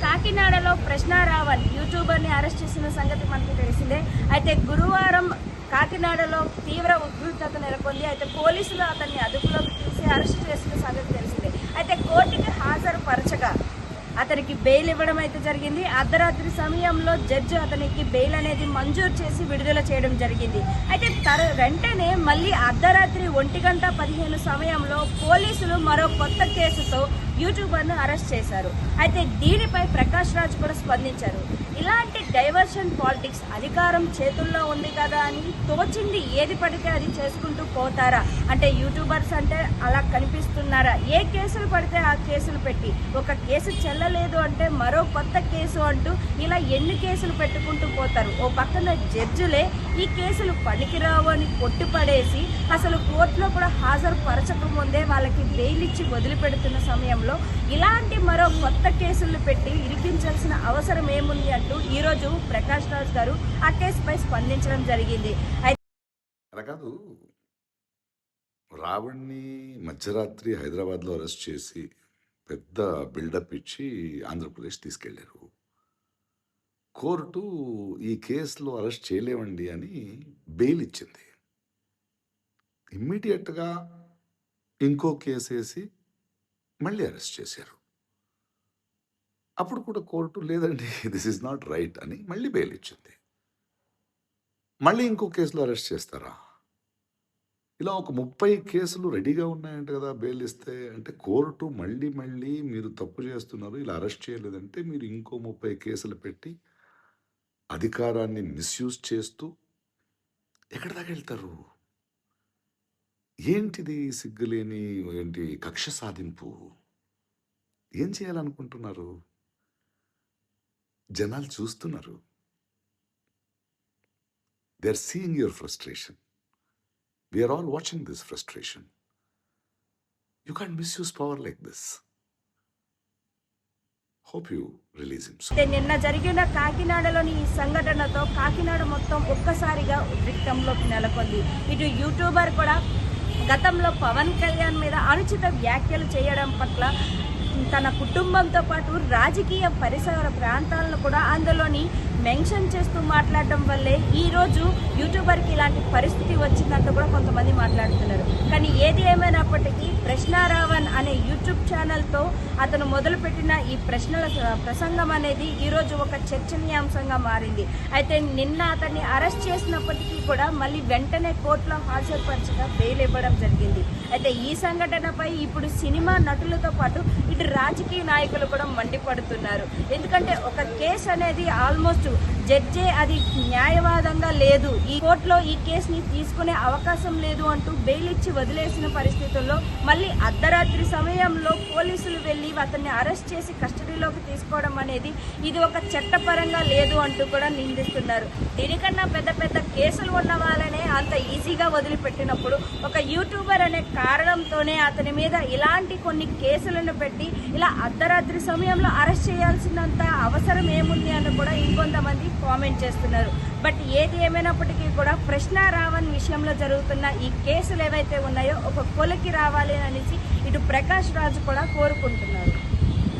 కాకినాడలో ప్రశ్నారావణ్ యూట్యూబర్ని అరెస్ట్ చేసిన సంగతి మనకి తెలిసిందే. అయితే గురువారం కాకినాడలో తీవ్ర ఉద్రిక్తత నెలకొంది. అయితే పోలీసులు అతన్ని అదుపులోకి తీసి అరెస్ట్ చేసిన సంగతి తెలిసిందే. అయితే కోర్టుకి హాజరుపరచగా అతనికి బెయిల్ ఇవ్వడం అయితే జరిగింది. అర్ధరాత్రి సమయంలో జడ్జి అతనికి బెయిల్ అనేది మంజూరు చేసి విడుదల చేయడం జరిగింది. అయితే వెంటనే మళ్ళీ అర్ధరాత్రి 1:15 సమయంలో పోలీసులు మరో కొత్త కేసుతో యూట్యూబర్ను అరెస్ట్ చేశారు. అయితే దీనిపై ప్రకాష్ రాజ్ కూడా స్పందించారు. ఇలాంటి డైవర్షన్ పాలిటిక్స్ అధికారం చేతుల్లో ఉంది కదా అని తోచింది ఏది పడితే అది చేసుకుంటూ పోతారా? అంటే యూట్యూబర్స్ అంటే అలా కనిపిస్తున్నారా? ఏ కేసులు పడితే ఆ కేసులు పెట్టి ఒక కేసు చెల్లలేదు అంటే మరో కొత్త కేసు అంటూ ఇలా ఎన్ని కేసులు పెట్టుకుంటూ పోతారు. ఓ పక్కన జడ్జిలే ఈ కేసులు పనికిరావు అని కొట్టిపడేసి అసలు కోర్టులో కూడా హాజరుపరచకముందే వాళ్ళకి బెయిల్ ఇచ్చి వదిలిపెడుతున్న సమయంలో ఇలాంటి మరో కొత్త కేసులు పెట్టి ఇరికించాల్సిన అవసరం ఏముంది అంటూ ఈరోజు ప్రకాష్ రాజ్ గారు ఆ కేసుపై స్పందించడం జరిగింది. కాదు, రావణ్ణి మధ్యరాత్రి హైదరాబాద్లో అరెస్ట్ చేసి పెద్ద బిల్డప్ ఇచ్చి ఆంధ్రప్రదేశ్ తీసుకెళ్లారు. కోర్టు ఈ కేసులో అరెస్ట్ చేయలేవండి అని బెయిల్ ఇచ్చింది. ఇమ్మీడియట్గా ఇంకో కేసు వేసి మళ్ళీ అరెస్ట్ చేశారు. అప్పుడు కూడా కోర్టు లేదండి, దిస్ ఈజ్ నాట్ రైట్ అని మళ్ళీ బెయిల్ ఇచ్చింది. మళ్ళీ ఇంకో కేసులో అరెస్ట్ చేస్తారా? ఇలా ఒక 30 కేసులు రెడీగా ఉన్నాయంట కదా బెయిల్ ఇస్తే. అంటే కోర్టు మళ్ళీ మళ్ళీ మీరు తప్పు చేస్తున్నారు, ఇలా అరెస్ట్ చేయలేదంటే మీరు ఇంకో 30 కేసులు పెట్టి అధికారాన్ని మిస్యూజ్ చేస్తూ ఎక్కడి దాకా వెళ్తారు? ఏంటిది సిగ్గులేని ఏంటి కక్ష సాధింపు? ఏం చేయాలనుకుంటున్నారు? జనాలు చూస్తున్నారు. They are seeing your frustration. We are all watching this frustration. You can't misuse power like this. Hope you release him soon. నిన్న జరిగిన కాకినాడలోని ఈ సంఘటనతో కాకినాడ మొత్తం ఒక్కసారిగా ఉద్రిక్తంలోకి నెలకొంది. ఇటు యూట్యూబర్ కూడా గతంలో పవన్ కళ్యాణ్ మీద అనుచిత వ్యాఖ్యలు చేయడం పట్ల తన కుటుంబంతో పాటు రాజకీయ పరిసర ప్రాంతాలను కూడా అందులోని మెన్షన్ చేస్తూ మాట్లాడడం వల్లే ఈరోజు యూట్యూబర్కి ఇలాంటి పరిస్థితి వచ్చిందంటూ కూడా కొంతమంది మాట్లాడుతున్నారు. కానీ ఏది ఏమైనప్పటికీ ప్రశ్నారావణ్ అనే యూట్యూబ్ ఛానల్తో అతను మొదలుపెట్టిన ఈ ప్రసంగం అనేది ఈరోజు ఒక చర్చనీయాంశంగా మారింది. అయితే నిన్న అతన్ని అరెస్ట్ చేసినప్పటికీ కూడా మళ్ళీ వెంటనే కోర్టులో హాజరుపరచగా బెయిల్ ఇవ్వడం జరిగింది. అయితే ఈ సంఘటనపై ఇప్పుడు సినిమా నటులతో పాటు ఇటు రాజకీయ నాయకులు కూడా మండిపడుతున్నారు. ఎందుకంటే ఒక కేసు అనేది ఆల్మోస్ట్ జడ్జే అది న్యాయవాదంగా లేదు, ఈ కోర్టులో ఈ కేసుని తీసుకునే అవకాశం లేదు అంటూ బెయిల్ ఇచ్చి వదిలేసిన పరిస్థితుల్లో మళ్ళీ అర్ధరాత్రి సమయంలో పోలీసులు వెళ్ళి అతన్ని అరెస్ట్ చేసి కస్టడీలోకి తీసుకోవడం అనేది ఇది ఒక చట్టపరంగా లేదు అంటూ కూడా నిందిస్తున్నారు. దీనికన్నా పెద్ద పెద్ద కేసులు ఉన్న వాళ్ళనే అంత ఈజీగా వదిలిపెట్టినప్పుడు ఒక యూట్యూబర్ అనే కారణంతోనే అతని మీద ఇలాంటి కొన్ని కేసులను పెట్టి ఇలా అర్ధరాత్రి సమయంలో అరెస్ట్ చేయాల్సినంత అవసరం ఏముంది అని కూడా ఇంకొంతమంది కామెంట్ చేస్తున్నారు. బట్ ఏది ఏమైనప్పటికీ కూడా ప్రశ్నారావణ్ విషయంలో జరుగుతున్న ఈ కేసులు ఏవైతే ఉన్నాయో ఒక కొలికి రావాలి అనేసి ఇటు ప్రకాష్ రాజ్ కూడా కోరుకుంటున్నారు.